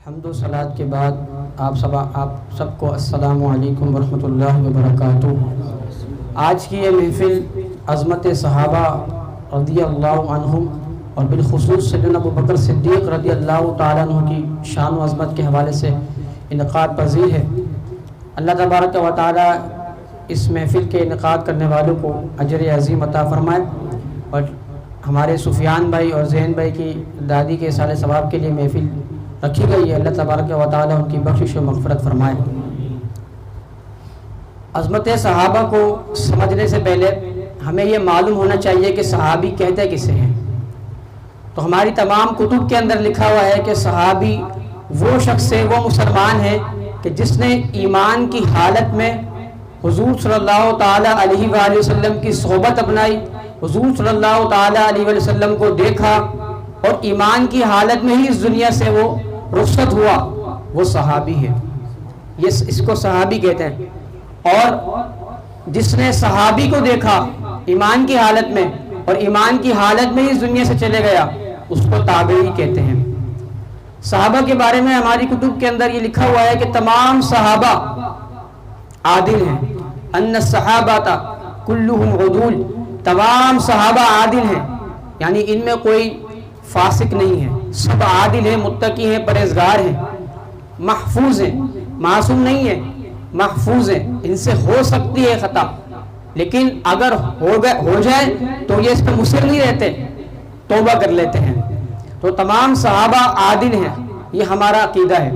حمد و صلات کے بعد آپ سب کو السلام علیکم ورحمۃ اللہ وبرکاتہ۔ آج کی یہ محفل عظمت صحابہ رضی اللہ عنہم اور بالخصوص سیدنا ابو بکر صدیق رضی اللہ تعالیٰ عنہ کی شان و عظمت کے حوالے سے انعقاد پذیر ہے۔ اللہ تبارک و تعالیٰ اس محفل کے انعقاد کرنے والوں کو اجر عظیم عطا فرمائے، اور ہمارے سفیان بھائی اور زین بھائی کی دادی کے سال ثواب کے لیے محفل رکھی گئی ہے۔ اللہ تبارک و تعالیٰ ان کی بخشش و مغفرت فرمائے۔ عظمت صحابہ کو سمجھنے سے پہلے ہمیں یہ معلوم ہونا چاہیے کہ صحابی کہتے کسے ہیں۔ تو ہماری تمام کتب کے اندر لکھا ہوا ہے کہ صحابی وہ شخص ہے، وہ مسلمان ہے کہ جس نے ایمان کی حالت میں حضور صلی اللہ تعالیٰ علیہ وآلہ وسلم کی صحبت اپنائی، حضور صلی اللہ تعالیٰ علیہ وآلہ وسلم کو دیکھا اور ایمان کی حالت میں ہی اس دنیا سے وہ رخصت ہوا، وہ صحابی ہے۔ اس کو صحابی کہتے ہیں۔ اور جس نے صحابی کو دیکھا ایمان کی حالت میں اور ایمان کی حالت میں ہی اس دنیا سے چلے گیا، اس کو تابعی کہتے ہیں۔ صحابہ کے بارے میں ہماری کتب کے اندر یہ لکھا ہوا ہے کہ تمام صحابہ عادل ہیں۔ ان الصحابۃ کلھم عدول، تمام صحابہ عادل ہیں، یعنی ان میں کوئی فاسق نہیں ہے، سب عادل ہیں، متقی ہیں، پرہیزگار ہیں، محفوظ ہیں، معصوم نہیں ہے، محفوظ ہیں۔ ان سے ہو سکتی ہے خطا، لیکن اگر ہو جائے تو یہ اس پہ مصر نہیں رہتے، توبہ کر لیتے ہیں۔ تو تمام صحابہ عادل ہیں، یہ ہمارا عقیدہ ہے۔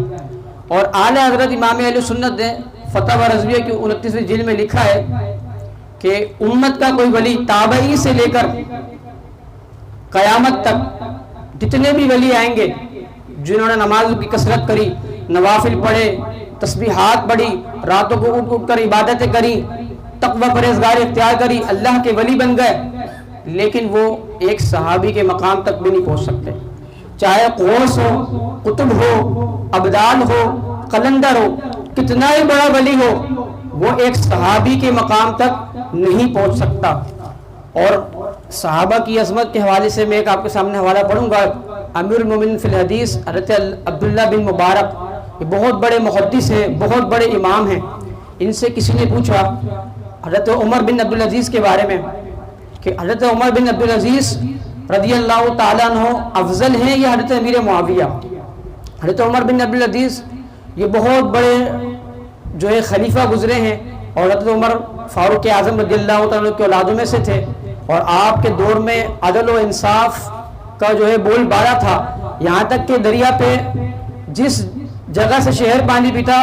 اور اعلی حضرت امام اہل سنت نے فتح و رضویہ کی 29ویں جلد میں لکھا ہے کہ امت کا کوئی ولی تابعی سے لے کر قیامت تک جتنے بھی ولی آئیں گے جنہوں نے نماز کی کثرت کری، نوافل پڑھے، تسبیحات پڑھی، راتوں کو اٹھ اٹھ کر عبادتیں کری، تقوی پرہیزگاری اختیار کری، اللہ کے ولی بن گئے، لیکن وہ ایک صحابی کے مقام تک بھی نہیں پہنچ سکتے۔ چاہے قوس ہو، قطب ہو، ابدال ہو، قلندر ہو، کتنا ہی بڑا ولی ہو، وہ ایک صحابی کے مقام تک نہیں پہنچ سکتا۔ اور صحابہ کی عظمت کے حوالے سے میں ایک آپ کے سامنے حوالہ پڑھوں گا۔ امیر المومنین فی الحدیث حضرت عبداللہ بن مبارک، یہ بہت بڑے محدث ہیں، بہت بڑے امام ہیں۔ ان سے کسی نے پوچھا حضرت عمر بن عبدالعزیز کے بارے میں کہ حضرت عمر بن عبدالعزیز رضی اللہ تعالیٰ عنہ افضل ہیں یا حضرت امیر معاویہ؟ حضرت عمر بن عبدالعزیز یہ بہت بڑے جو ہے خلیفہ گزرے ہیں، اور حضرت عمر فاروق اعظم رضی اللہ تعالیٰ عنہ کے اولادوں میں سے تھے، اور آپ کے دور میں عدل و انصاف کا جو ہے بول بالا تھا، یہاں تک کہ دریا پہ جس جگہ سے شہر پانی پیتا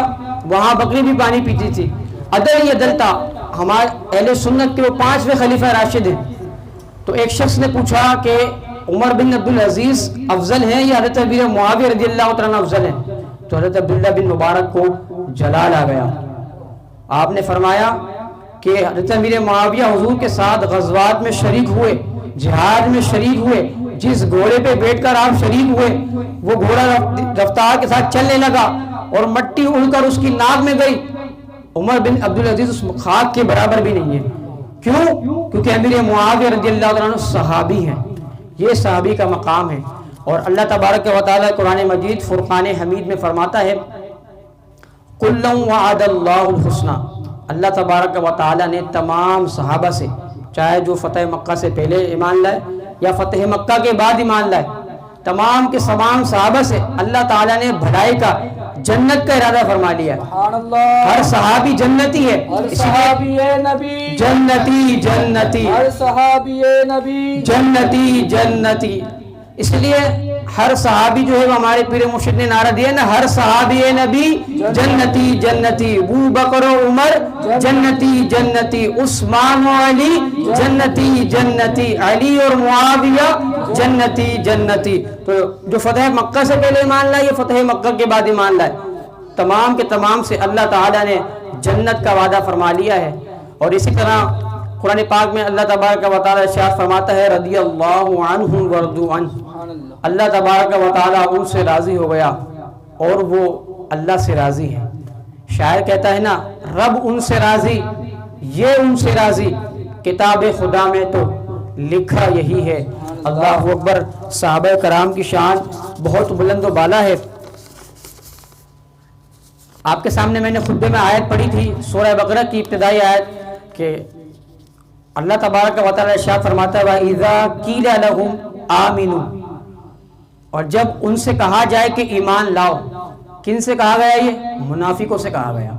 وہاں بکری بھی پانی پیتی تھی، عدل ہی عدل تھا۔ ہمارے اہل سنت کے وہ 5ویں خلیفہ راشد ہیں۔ تو ایک شخص نے پوچھا کہ عمر بن عبدالعزیز افضل ہیں یا حضرت امیر معاویہ رضی اللہ تعالیٰ عنہ افضل ہیں؟ تو حضرت عبداللہ بن مبارک کو جلال آ گیا۔ آپ نے فرمایا کہ حضرت امیر معاویہ حضور کے ساتھ غزوات میں شریک ہوئے، جہاد میں شریک ہوئے، جس گھوڑے پہ بیٹھ کر آپ شریک ہوئے وہ گھوڑا رفتار کے ساتھ چلنے لگا اور مٹی اڑ کر اس کی ناک میں گئی۔ عمر بن عبدالعزیز اس خاک کے برابر بھی نہیں ہے۔ کیوں؟ کیونکہ امیر معاویہ رضی اللہ عنہ صحابی ہیں، یہ صحابی کا مقام ہے۔ اور اللہ تبارک و تعالیٰ قرآن مجید فرقان حمید میں فرماتا ہے کُلًّا وعد اللہ الحسنى، اللہ تبارک و تعالیٰ نے تمام صحابہ سے، چاہے جو فتح مکہ سے پہلے ایمان لائے یا فتح مکہ کے بعد ایمان لائے، تمام کے تمام صحابہ سے اللہ تعالیٰ نے بھلائی کا، جنت کا ارادہ فرما لیا ہے۔ ہر صحابی جنتی ہے، جنتی جنتی، ہر صحابی نبی جنتی جنتی۔ اس لیے ہر صحابی جو ہے وہ ہمارے پیر مرشد نے نعرہ دیا نا، ہر صحابی نبی جنتی جنتی، ابو بکر و عمر جنتی جنتی، عثمان و علی جنتی جنتی، علی اور معاویہ جنتی جنتی۔ تو جو فتح مکہ سے پہلے ایمان لائے یا فتح مکہ کے بعد ایمان لائے، تمام کے تمام سے اللہ تعالیٰ نے جنت کا وعدہ فرما لیا ہے۔ اور اسی طرح قرآن پاک میں اللہ تبارک و تعالیٰ ارشاد فرماتا ہے رضی اللہ عنہم ورضوا عنہ، اللہ تبارک و تعالیٰ ان سے راضی ہو گیا اور وہ اللہ سے راضی ہے۔ شاعر کہتا ہے نا، رب ان سے راضی، یہ ان سے راضی، کتاب خدا میں تو لکھا یہی ہے۔ اللہ اکبر۔ صحابہ کرام کی شان بہت بلند و بالا ہے۔ آپ کے سامنے میں نے خطبے میں آیت پڑھی تھی سورہ بقرہ کی ابتدائی آیت کہ اللہ تبارک و تعالی ارشاد فرماتا ہے وَإِذَا قِيلَ لَهُمْ آمِنُوا، اور جب ان سے کہا جائے کہ ایمان لاؤ. کن سے کہا گیا؟ یہ منافقوں سے کہا گیا.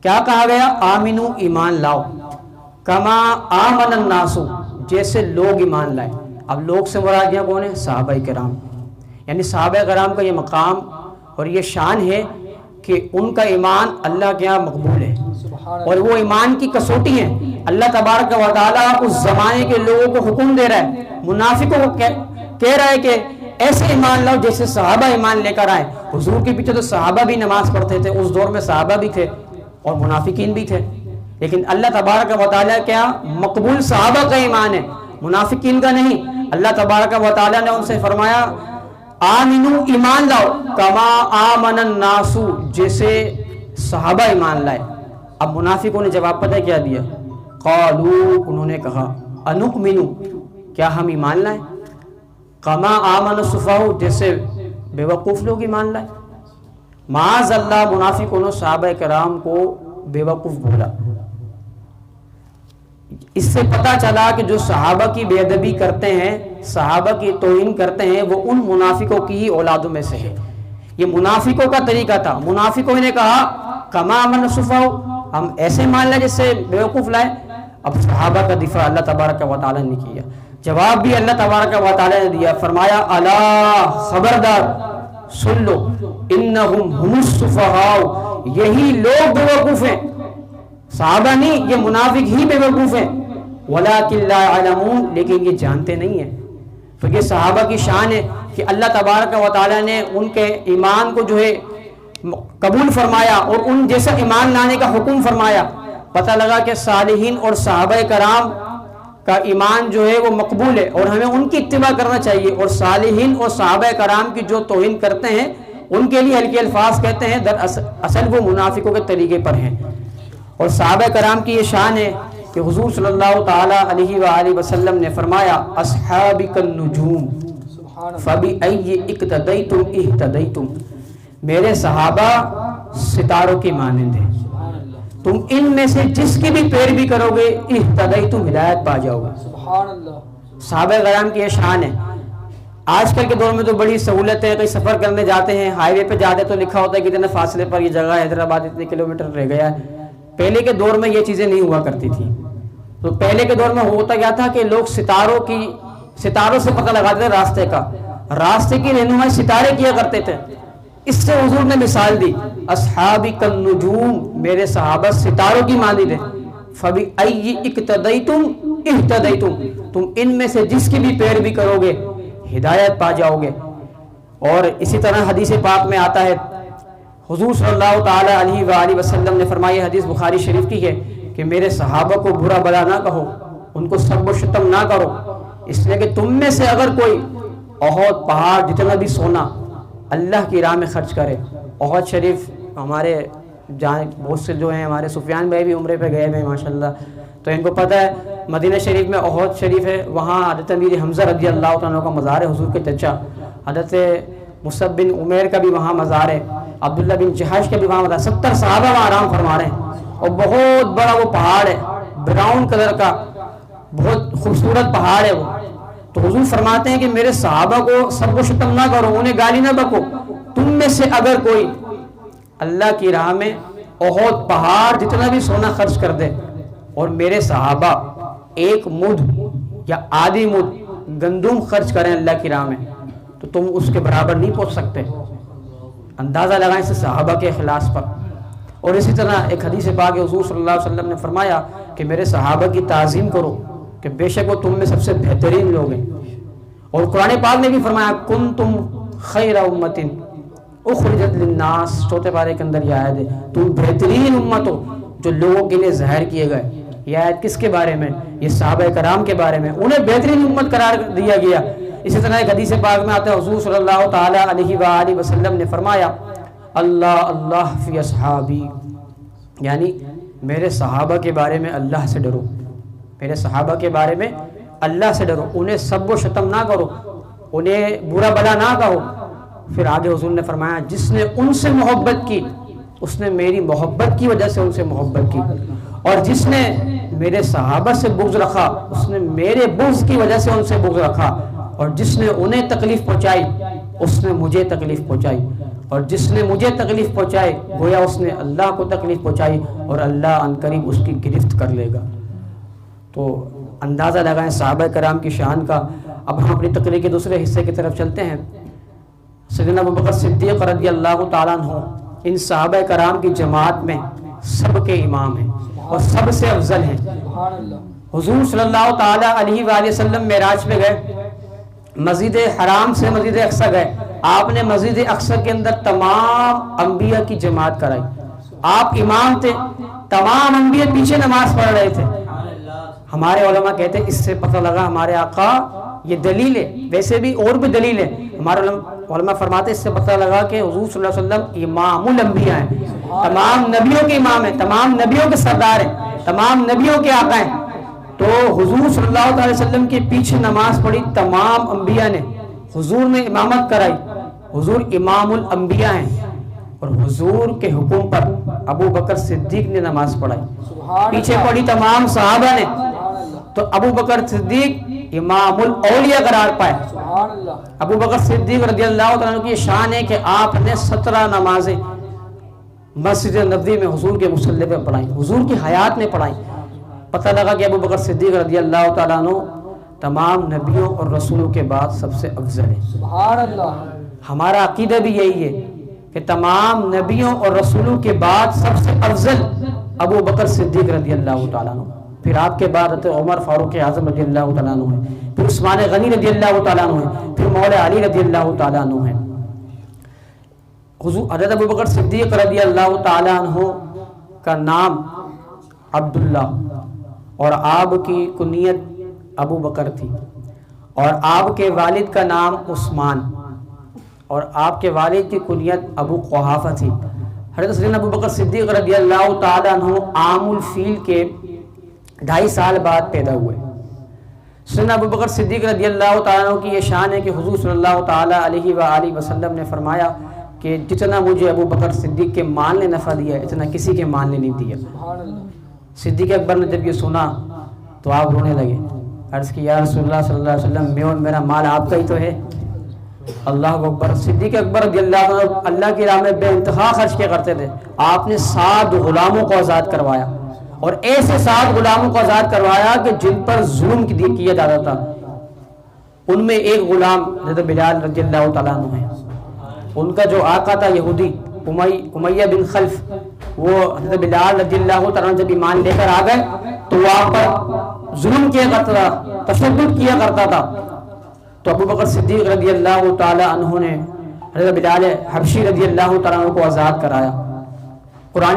کیا کہا گیا؟ آمنو، ایمان لاؤ. کما آمن الناس، جیسے لوگ ایمان لائے. اب لوگ سے مراد یہاں کون ہے؟ صحابہ کرام. یعنی صحابہ کرام کا یہ مقام اور یہ شان ہے کہ ان کا ایمان اللہ کے یہاں مقبول ہے، اور وہ ایمان کی کسوٹی ہے. اللہ تبارک و تعالیٰ اس زمانے کے لوگوں کو حکم دے رہا ہے، منافقوں کو کہہ رہا ہے کہ ایسے ایمان لاؤ جیسے صحابہ ایمان لے کر آئے. حضور کے پیچھے تو صحابہ بھی نماز پڑھتے تھے، اس دور میں صحابہ بھی تھے اور منافقین بھی تھے، لیکن اللہ تبارک و تعالیٰ کیا مقبول صحابہ کا ایمان ہے، منافقین کا نہیں. اللہ تبارک و تعالیٰ نے ان سے فرمایا آمنو، ایمان لاؤ، کما آمن الناس، جیسے صحابہ ایمان لائے. اب منافقوں نے جواب پتہ کیا دیا؟ قالو، انہوں نے کہا انؤمنو، کیا ہم ایمان لائیں؟ کما آمن السفہاء، جیسے بے وقوف لوگ ایمان لائے. معاذ اللہ، منافقوں نے صحابہ کرام کو بے وقوف بولا. اس سے پتہ چلا کہ جو صحابہ کی بے ادبی کرتے ہیں، صحابہ کی توہین کرتے ہیں، وہ ان منافقوں کی ہی اولادوں میں سے ہے. یہ منافقوں کا طریقہ تھا. منافقوں نے کہا کما آمن السفہاء، ہم ایسے مان لیں جیسے بے وقوف لائے. اب صحابہ کا دفاع اللہ تبارک و تعالیٰ نے کیا، جواب بھی اللہ تبارک و تعالیٰ نے دیا. فرمایا الا، خبردار، سن لو، انہم ہم السفہاء، یہی لوگ بے وقوف ہیں، صحابہ نہیں، یہ منافق ہی بے وقوف ہیں. ولکن لا يعلمون، لیکن یہ جانتے نہیں ہیں. تو یہ صحابہ کی شان ہے کہ اللہ تبارک و تعالیٰ نے ان کے ایمان کو جو ہے قبول فرمایا اور ان جیسا ایمان لانے کا حکم فرمایا. پتہ لگا کہ صالحین اور صحابہ کرام کا ایمان جو ہے وہ مقبول ہے اور ہمیں ان کی اتباع کرنا چاہیے. اور صالحین اور صحابہ کرام کی جو توہین کرتے ہیں ان کے لیے ہلکے الفاظ کہتے ہیں، در اصل وہ منافقوں کے طریقے پر ہیں. اور صحابہ کرام کی یہ شان ہے کہ حضور صلی اللہ تعالی علیہ وآلہ وسلم نے فرمایا اصحابی کالنجوم فبأی اقتدیتم اہتدیتم، میرے صحابہ ستاروں کی مانند ہیں، تم ان میں سے جس کی بھی پیروی کرو گے اہتدیتم، ہدایت پا جاؤ گے. صحابہ کرام کی یہ شان ہے. آج کل کے دور میں تو بڑی سہولت ہے، کہیں سفر کرنے جاتے ہیں، ہائی وے پہ جاتے تو لکھا ہوتا ہے کتنے فاصلے پر یہ جگہ، حیدرآباد اتنے کلومیٹر رہ گیا ہے. پہلے کے دور میں یہ چیزیں نہیں ہوا کرتی تھی. تو پہلے کے دور میں ہوتا کیا تھا کہ لوگ ستاروں سے پتہ لگاتے تھے راستے کا، راستے کی رہنمائی ستارے کیا کرتے تھے. اس سے حضور نے مثال دی اصحابی کالنجوم، میرے صحابہ ستاروں کی مانند ہیں. فبأی اقتدیتم اہتدیتم، تم ان میں سے جس کی بھی پیروی کرو گے ہدایت پا جاؤ گے. اور اسی طرح حدیث پاک میں آتا ہے، حضور صلی اللہ تعالی علیہ وآلہ وسلم نے فرمائی، حدیث بخاری شریف کی ہے کہ میرے صحابہ کو برا بلا نہ کہو، ان کو سب و شتم نہ کرو، اس لیے کہ تم میں سے اگر کوئی احد پہاڑ جتنا بھی سونا اللہ کی راہ میں خرچ کرے. احد شریف ہمارے بہت سے جو ہیں، ہمارے سفیان بھائی بھی عمرے پہ گئے ہیں ماشاءاللہ، تو ان کو پتہ ہے مدینہ شریف میں احد شریف ہے، وہاں حضرت امیر حمزہ رضی اللہ تعالیٰ کا مزار ہے، حضور کے چچا. حضرت مصعب بن عمیر کا بھی وہاں مزار ہے، عبداللہ بن جہاش کا بھی وہاں مزار. 70 صحابہ وہاں آرام فرما رہے ہیں، اور بہت بڑا وہ پہاڑ ہے، براؤن کلر کا، بہت خوبصورت پہاڑ ہے وہ. تو حضور فرماتے ہیں کہ میرے صحابہ کو سب و شتم نہ کرو، انہیں گالی نہ بکو. تم میں سے اگر کوئی اللہ کی راہ میں احد پہاڑ جتنا بھی سونا خرچ کر دے اور میرے صحابہ ایک مدھ یا آدھی مدھ گندم خرچ کریں اللہ کی راہ میں، تو تم اس کے برابر نہیں پہنچ سکتے. اندازہ لگائیں سے صحابہ کے اخلاص پر. اور اسی طرح ایک حدیث پاک حضور صلی اللہ علیہ وسلم نے فرمایا کہ میرے صحابہ کی تعظیم کرو کہ بے شک وہ تم میں سب سے بہترین لوگ ہیں. اور قرآن پاک نے بھی فرمایا کنتم خیر امت اخرجت للناس، چوتھے پارے کے اندر یہ آیت ہے، تم بہترین امت ہو جو لوگوں کے لیے ظاہر کیے گئے. یہ آیت کس کے بارے میں؟ یہ صحابہ کرام کے بارے میں، انہیں بہترین امت قرار دیا گیا. اسی طرح ایک حدیث پاک میں آتا ہے، حضور صلی اللہ تعالی علیہ وآلہ وسلم نے فرمایا اللہ اللہ فی اصحابی، یعنی میرے صحابہ کے بارے میں اللہ سے ڈرو، میرے صحابہ کے بارے میں اللہ سے ڈرو، انہیں سب و شتم نہ کرو، انہیں برا بلا نہ کہو. پھر آگے حضور نے فرمایا جس نے ان سے محبت کی اس نے میری محبت کی وجہ سے ان سے محبت کی، اور جس نے میرے صحابہ سے بغض رکھا اس نے میرے بغض کی وجہ سے ان سے بغض رکھا، اور جس نے انہیں تکلیف پہنچائی اس نے مجھے تکلیف پہنچائی، اور جس نے مجھے تکلیف پہنچائی گویا اس نے اللہ کو تکلیف پہنچائی، اور اللہ عنقریب اس کی گرفت کر لے گا۔ تو اندازہ لگائیں صحابہ کرام کی شان کا۔ اب ہم اپنی تقریر کے دوسرے حصے کی طرف چلتے ہیں۔ سیدنا ابوبکر صدیق رضی اللہ تعالیٰ عنہ ان صحابہ کرام کی جماعت میں سب کے امام ہیں اور سب سے افضل ہیں۔ حضور صلی اللہ تعالیٰ علیہ وآلہ وسلم معراج پہ گئے، مسجد حرام سے مسجد اقصی گئے، آپ نے مسجد اقصی کے اندر تمام انبیاء کی جماعت کرائی، آپ امام تھے، تمام انبیاء پیچھے نماز پڑھ رہے تھے۔ ہمارے علماء کہتے ہیں اس سے پتہ لگا ہمارے آقا، یہ دلیل ہے، ویسے بھی اور بھی دلیل ہے، ہمارے علماء فرماتے ہیں اس سے پتہ لگا کہ حضور صلی اللہ علیہ وسلم امام الانبیاء ہیں، تمام نبیوں کے امام ہیں، تمام نبیوں کے سردار ہیں، تمام نبیوں کے آقا ہیں۔ تو حضور صلی اللہ علیہ وسلم کے پیچھے نماز پڑھی تمام انبیاء نے، حضور نے امامت کرائی، حضور امام الانبیاء ہیں، اور حضور کے حکم پر ابو بکر صدیق نے نماز پڑھائی، پیچھے پڑھی تمام صحابہ نے، تو ابو بکر صدیق امام الاولیاء قرار پائے۔ ابو بکر صدیق رضی اللہ تعالیٰ عنہ کی شان ہے کہ آپ نے 17 نمازیں مسجد نبوی میں حضور کے مصلی پہ پڑھائیں، حضور کی حیات میں پڑھائیں۔ پتہ لگا کہ ابو بکر صدیق رضی اللہ تعالیٰ عنہ تمام نبیوں اور رسولوں کے بعد سب سے افضل ہے۔ سبحان اللہ۔ ہمارا عقیدہ بھی یہی ہے کہ تمام نبیوں اور رسولوں کے بعد سب سے افضل ابو بکر صدیق رضی اللہ تعالیٰ عنہ، پھر آپ کے بعد حضرت عمر فاروق اعظم رضی اللہ تعالیٰ عنہ ہیں، پھر عثمان غنی رضی اللہ تعالیٰ عنہ ہیں، پھر مولا علی رضی اللہ تعالیٰ عنہ ہیں۔ حضرت ابو بکر صدیق رضی اللہ تعالیٰ عنہ کا نام عبداللہ، اور آپ کی کنیت ابو بکر تھی، اور آپ کے والد کا نام عثمان، اور آپ کے والد کی کنیت ابو قحافہ تھی۔ حضرت سیدنا ابو بکر صدیق رضی اللہ تعالیٰ عنہ عام الفیل کے 2.5 سال بعد پیدا ہوئے۔ سیدنا ابو بکر صدیق رضی اللہ تعالیٰ عنہ کی یہ شان ہے کہ حضور صلی اللہ تعالیٰ علیہ وآلہ وسلم نے فرمایا کہ جتنا مجھے ابو بکر صدیق کے مال نے نفع دیا اتنا کسی کے مال نے نہیں دیا۔ صدیق اکبر نے جب یہ سنا تو آپ رونے لگے، عرض کی یا رسول اللہ صلی اللہ علیہ وسلم میں اور میرا مال آپ کا ہی تو ہے۔ اللہ اکبر۔ صدیق اکبر رضی اللہ عنہ اللہ کی راہ میں بے انتہا خرچ کیا کرتے تھے، آپ نے 7 غلاموں کو آزاد کروایا، اور ایسے 7 غلاموں کو آزاد کروایا کہ جن پر ظلم کیا جاتا تھا۔ ان میں ایک غلام حضرت بلال رضی اللہ تعالیٰ عنہ ہے، ان کا جو آقا تھا یہودی امیہ بن خلف، وہ حضرت بلال رضی اللہ تعالیٰ عنہ جب ایمان لے کر آ گئے تو وہاں پر ظلم کیا کرتا تھا، تشدد کیا کرتا تھا، تو ابو بکر صدیق رضی اللہ تعالیٰ عنہ نے حضرت بلال حبشی رضی اللہ تعالیٰ عنہ کو آزاد کرایا۔ قرآن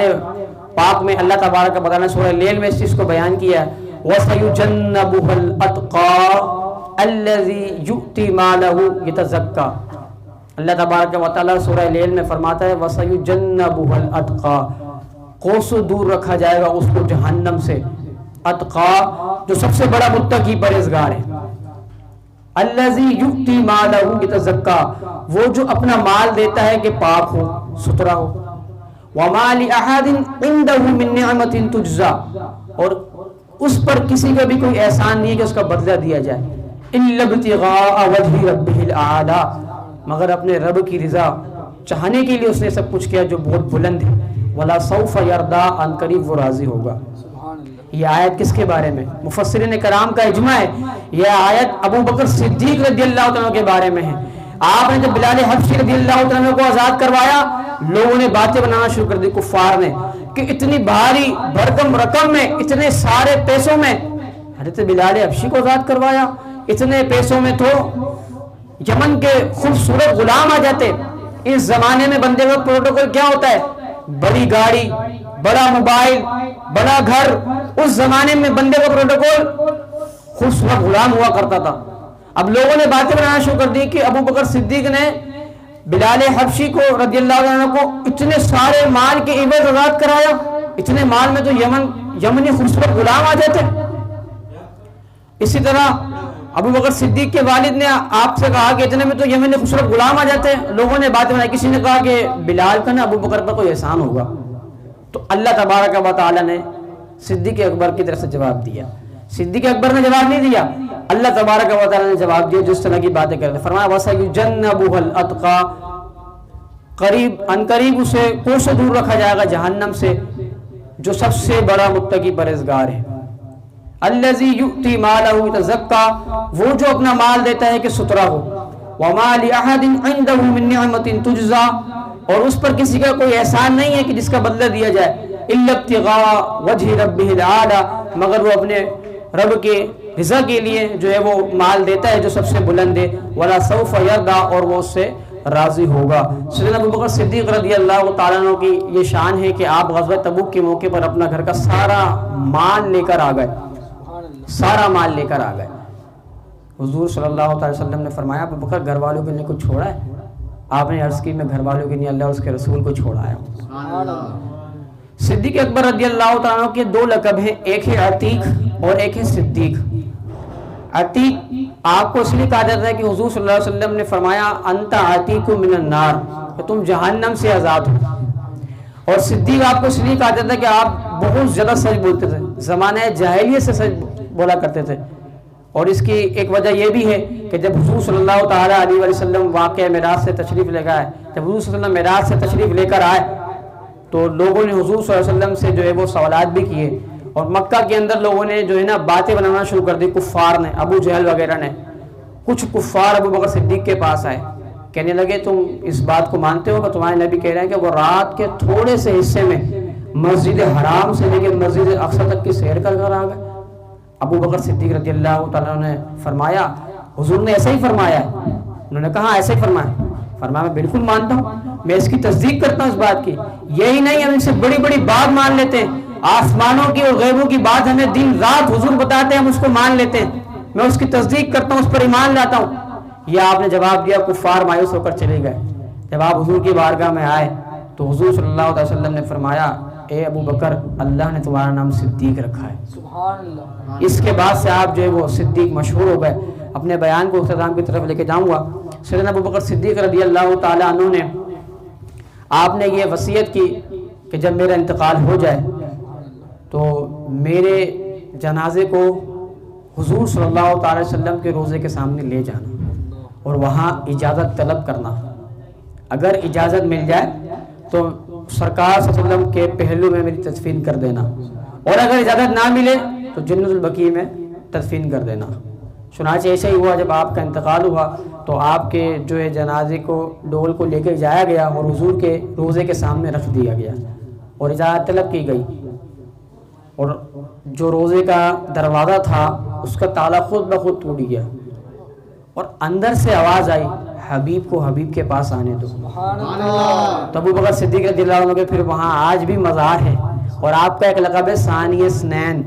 پاک میں اللہ تبارک و تعالیٰ نے سورہ لیل میں اس چیز کو بیان کیا ہے، وَسَيُجَنَّبُهَا الْأَتْقَى الَّذِي يُؤْتِي مَالَهُ يَتَزَكَّى۔ اللہ تبارک و تعالیٰ سورہ لیل میں فرماتا ہے وَسَيُجَنَّبُهَا الْأَتْقَى، کوسوں دور رکھا جائے گا اس کو جہنم سے، اتقا جو سب سے بڑا متقی پرہیزگار ہے، الَّذِي يُؤْتِي مَالَهُ يَتَزَكَّى، وہ جو اپنا مال دیتا ہے کہ پاک ہو، سترا ہو، وَمَا لِأَحَدٍ عِنْدَهُ مِن نِعْمَةٍ تُجْزَى، اور اس پر کسی کا بھی کوئی احسان نہیں ہے کہ اس کا بدلہ دیا جائے، إِلَّا ابْتِغَاءَ وَجْهِ رَبِّهِ الْأَعْلَى، مگر اپنے رب کی رضا چاہنے کے لیے اس نے سب کچھ کیا جو بہت بلند ہے، وَلَا سَوْفَ يَرْضَىٰ، ان قریب وہ راضی ہوگا۔ یہ آیت کس کے بارے میں؟ مفسرین کرام کا اجماع ہے، یہ آیت ابو بکر صدیق رضی اللہ عنہ کے بارے میں ہے۔ آپ نے جب بلال حبشی رضی اللہ عنہ کو آزاد کروایا، لوگوں نے باتیں بنانا شروع کر دی کفار نے کہ اتنی بھاری بھرکم رقم میں، اتنے سارے پیسوں میں حضرت بلال حبشی کو آزاد کروایا، اتنے پیسوں میں تو یمن کے خوبصورت غلام آ جاتے۔ اس زمانے میں بندے کا پروٹوکول کیا ہوتا ہے؟ بڑی گاڑی، بڑا موبائل، بڑا گھر، اس زمانے میں بندے کا پروٹوکول خوبصورت غلام ہوا کرتا تھا۔ اب لوگوں نے باتیں بنانا شروع کر دی کہ ابو بکر صدیق نے بلال حبشی کو رضی اللہ عنہ کو اتنے سارے مال کے عوض آزاد کرایا، اتنے مال میں تو یمنی خوبصورت غلام آ جاتے۔ اسی طرح ابو بکر صدیق کے والد نے آپ سے کہا کہ اتنے میں تو یمن میں خوبصورت غلام آ جاتے ہیں. لوگوں نے بات بنائی, کسی نے کہا کہ بلال کا نا ابو بکر پر کوئی احسان ہوگا. تو اللہ تبارک و تعالی نے صدیق اکبر کی طرف سے جواب دیا. صدیق اکبر نے جواب نہیں دیا, اللہ تبارک و تعالی نے جواب دیا جس طرح کی باتیں کرتے. فرمایا وَسَيُجَنَّبُهَا الْأَتْقَى, قریب اسے کوسوں دور رکھا جائے گا جہنم سے, جو سب سے بڑا متقی پرہیزگار ہے. الذی یؤتی مالہ یتزکا, وہ جو اپنا مال دیتا ہے کہ سترا ہو. وما لأحد عنده من نعمت تجزا, اور اس پر کسی کا کوئی احسان نہیں ہے کہ جس کا بدلہ دیا جائے. الا ابتغاء وجہ ربہ الاعلی, مگر وہ اپنے رب کے رضا کے لیے جو ہے وہ مال دیتا ہے جو سب سے بلند ہے. ولا سوف یرضا, اور وہ اس سے راضی ہوگا. سیدنا ابو بکر صدیق رضی اللہ تعالیٰ عنہ کی یہ شان ہے کہ آپ غزوہ تبوک کے موقع پر اپنا گھر کا سارا مال لے کر آ گئے, سارا مال لے کر آ گئے. حضور صلی اللہ علیہ وسلم نے فرمایا ابو بکر گھر والوں کے لیے کچھ چھوڑا ہے؟ آپ نے عرض کی میں گھر والوں کے لیے اللہ اور اس کے رسول کو چھوڑا ہے. صدیق اکبر رضی اللہ تعالیٰ عنہ کے دو لقب ہیں, ایک ہے عتیق اور ایک ہے صدیق. عتیق آپ کو اس لیے کہا جاتا ہے کہ حضور صلی اللہ علیہ وسلم نے فرمایا انت عتیق من النار, کہ تم جہنم سے آزاد ہو. اور صدیق آپ کو اس لیے کہا جاتا ہے کہ آپ بہت زیادہ سچ بولتے تھے, زمانہ جاہلیت سے سچ بولا کرتے تھے. اور اس کی ایک وجہ یہ بھی ہے کہ جب حضور صلی اللہ تعالیٰ علیہ وسلم واقعہ معراج سے تشریف لے گئے, جب حضور صلی اللہ علیہ وسلم معراج سے تشریف لے کر آئے تو لوگوں نے حضور صلی اللہ علیہ وسلم سے جو ہے وہ سوالات بھی کیے, اور مکہ کے اندر لوگوں نے جو ہے نا باتیں بنانا شروع کر دی. کفار نے, ابو جہل وغیرہ نے, کچھ کفار ابو بکر صدیق کے پاس آئے, کہنے لگے تم اس بات کو مانتے ہو کہ تمہارے نبی کہہ رہے ہیں کہ وہ رات کے تھوڑے سے حصے میں مسجد حرام سے لے کے مسجد اقصی تک کی سیر کر آ گئے. ابو بکر صدیق رضی اللہ تعالیٰ نے فرمایا حضور نے ایسا ہی فرمایا ہے؟ انہوں نے کہا ایسا ہی فرمایا. فرمایا میں بالکل مانتا ہوں, میں اس کی تصدیق کرتا ہوں اس بات کی. یہی نہیں ہم ان سے بڑی بڑی بات مان لیتے ہیں, آسمانوں کی اور غیبوں کی بات ہمیں دن رات حضور بتاتے ہیں, ہم اس کو مان لیتے ہیں, میں اس کی تصدیق کرتا ہوں, اس پر ایمان لاتا ہوں. یہ آپ نے جواب دیا. کفار مایوس ہو کر چلے گئے. جب آپ حضور کی بارگاہ میں آئے تو حضور صلی اللہ علیہ وسلم نے فرمایا اے ابو بکر اللہ نے تمہارا نام صدیق رکھا ہے. سبحان اللہ. اس کے بعد سے آپ جو ہے وہ صدیق مشہور ہو گئے. اپنے بیان کو اختتام کی طرف لے کے جاؤں گا. سیدنا ابو بکر صدیق رضی اللہ تعالیٰ عنہ نے, آپ نے یہ وصیت کی کہ جب میرا انتقال ہو جائے تو میرے جنازے کو حضور صلی اللہ تعالی وسلم کے روضے کے سامنے لے جانا اور وہاں اجازت طلب کرنا. اگر اجازت مل جائے تو سرکار صلی اللہ علیہ وسلم کے پہلو میں میری تدفین کر دینا, اور اگر اجازت نہ ملے تو جنت البقیع میں تدفین کر دینا. چنانچہ ایسا ہی ہوا. جب آپ کا انتقال ہوا تو آپ کے جو ہے جنازے کو ڈول کو لے کے جایا گیا اور حضور کے روضے کے سامنے رکھ دیا گیا اور اجازت طلب کی گئی. اور جو روضے کا دروازہ تھا اس کا تالا خود بخود ٹوٹ گیا اور اندر سے آواز آئی حبیب کو حبیب کے پاس آنے دو. تو ابو بکر صدیق رضی اللہ عنہ کے پھر وہاں آج بھی مزار ہے, اور آپ کا ایک لقب ہے ثانی سنین.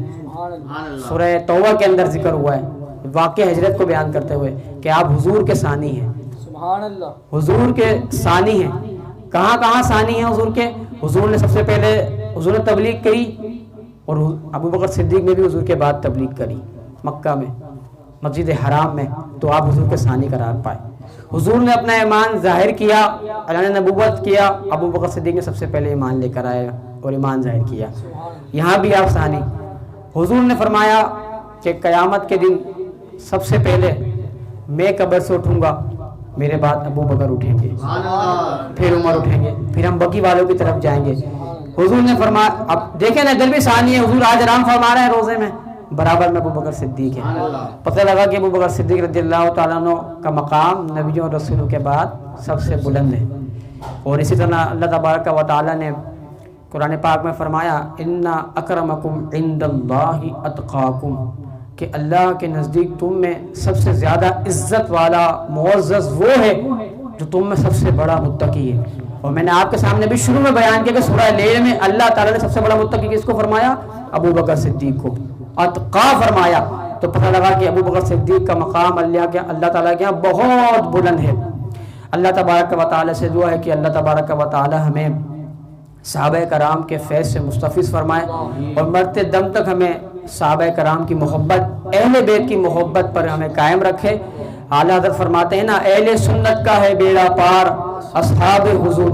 سورہ توبہ کے اندر ذکر ہوا ہے واقع ہجرت کو بیان کرتے ہوئے کہ آپ حضور کے ثانی ہیں. سبحان اللہ. حضور کے ثانی ہیں. کہاں کہاں ثانی ہیں حضور کے؟ حضور نے سب سے پہلے حضور نے تبلیغ کی, اور ابو بکر صدیق نے بھی حضور کے بعد تبلیغ کری مکہ میں مسجد حرام میں, تو آپ حضور کے ثانی قرار پائے. حضور نے اپنا ایمان ظاہر کیا, اللہ نے نبوت کیا, ابو بکر صدیق نے سب سے پہلے ایمان لے کر آیا اور ایمان ظاہر کیا. یہاں بھی آپ ثانی. حضور نے فرمایا کہ قیامت کے دن سب سے پہلے میں قبر سے اٹھوں گا, میرے بعد ابو بکر اٹھیں گے, پھر عمر اٹھیں گے, پھر ہم بقی والوں کی طرف جائیں گے. حضور نے فرمایا, اب دیکھیں نا ادھر بھی ثانی ہے, حضور آج آرام فرما رہے ہیں روزے میں, برابر میں ابو بکر صدیق ہے. پتہ لگا کہ ابو بکر صدیق رضی اللہ تعالیٰ عنہ کا مقام نبیوں اور رسولوں کے بعد سب سے بلند ہے. اور اسی طرح اللہ تبارک و تعالیٰ نے قرآن پاک میں فرمایا ان اکرمکم عند اللہ اتقاکم, کہ اللہ کے نزدیک تم میں سب سے زیادہ عزت والا معزز وہ ہے جو تم میں سب سے بڑا متقی ہے. اور میں نے آپ کے سامنے بھی شروع میں بیان کیا کہ سورہ لیل میں اللہ تعالیٰ نے سب سے بڑا متقی کس کو فرمایا؟ ابو بکر صدیق کو اتقا فرمایا. تو پتہ لگا کہ ابو بکر صدیق کا مقام اللہ تعالیٰ کے یہاں بہت بلند ہے. اللہ تبارک و تعالیٰ سے دعا ہے کہ اللہ تبارک و تعالیٰ ہمیں صحابہ کرام کے فیض سے مستفیض فرمائے اور مرتے دم تک ہمیں صحابہ کرام کی محبت، اہل بیت کی محبت پر ہمیں قائم رکھے۔ اعلیٰ حضرت فرماتے ہیں نا، اہل سنت کا ہے بیڑا پار، اصحاب حضور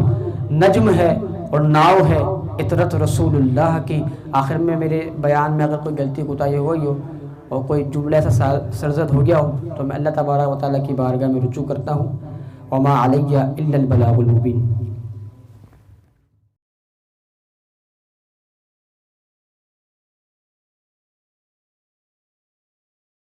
نجم ہے اور ناؤ ہے اطرت رسول اللہ کی۔ آخر میں میرے بیان میں اگر کوئی غلطی کوتاہی ہوئی ہو اور کوئی جملہ ایسا سرزد ہو گیا ہو تو میں اللہ تبارک و تعالیٰ کی بارگاہ میں رجوع کرتا ہوں۔ وما علیہ الا البلاغ المبین۔